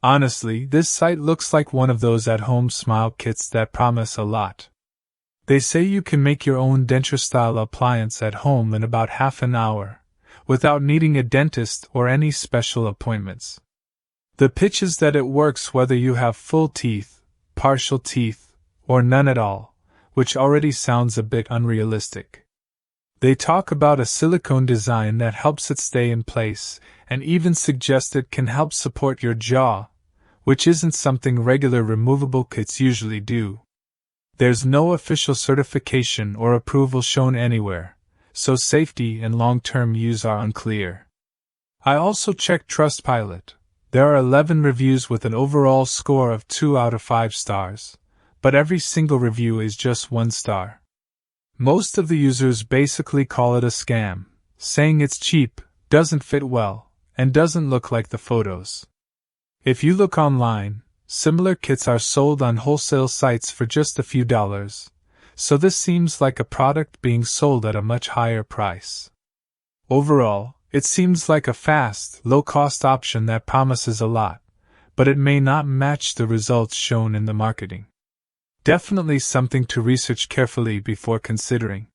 Honestly, this site looks like one of those at-home smile kits that promise a lot. They say you can make your own denture-style appliance at home in about half an hour, without needing a dentist or any special appointments. The pitch is that it works whether you have full teeth, partial teeth, or none at all, which already sounds a bit unrealistic. They talk about a silicone design that helps it stay in place, and even suggest it can help support your jaw, which isn't something regular removable kits usually do. There's no official certification or approval shown anywhere, so safety and long-term use are unclear. I also checked Trustpilot. There are 11 reviews with an overall score of 2 out of 5 stars, but every single review is just 1 star. Most of the users basically call it a scam, saying it's cheap, doesn't fit well, and doesn't look like the photos. If you look online, similar kits are sold on wholesale sites for just a few dollars, so this seems like a product being sold at a much higher price. Overall, it seems like a fast, low-cost option that promises a lot, but it may not match the results shown in the marketing. Definitely something to research carefully before considering.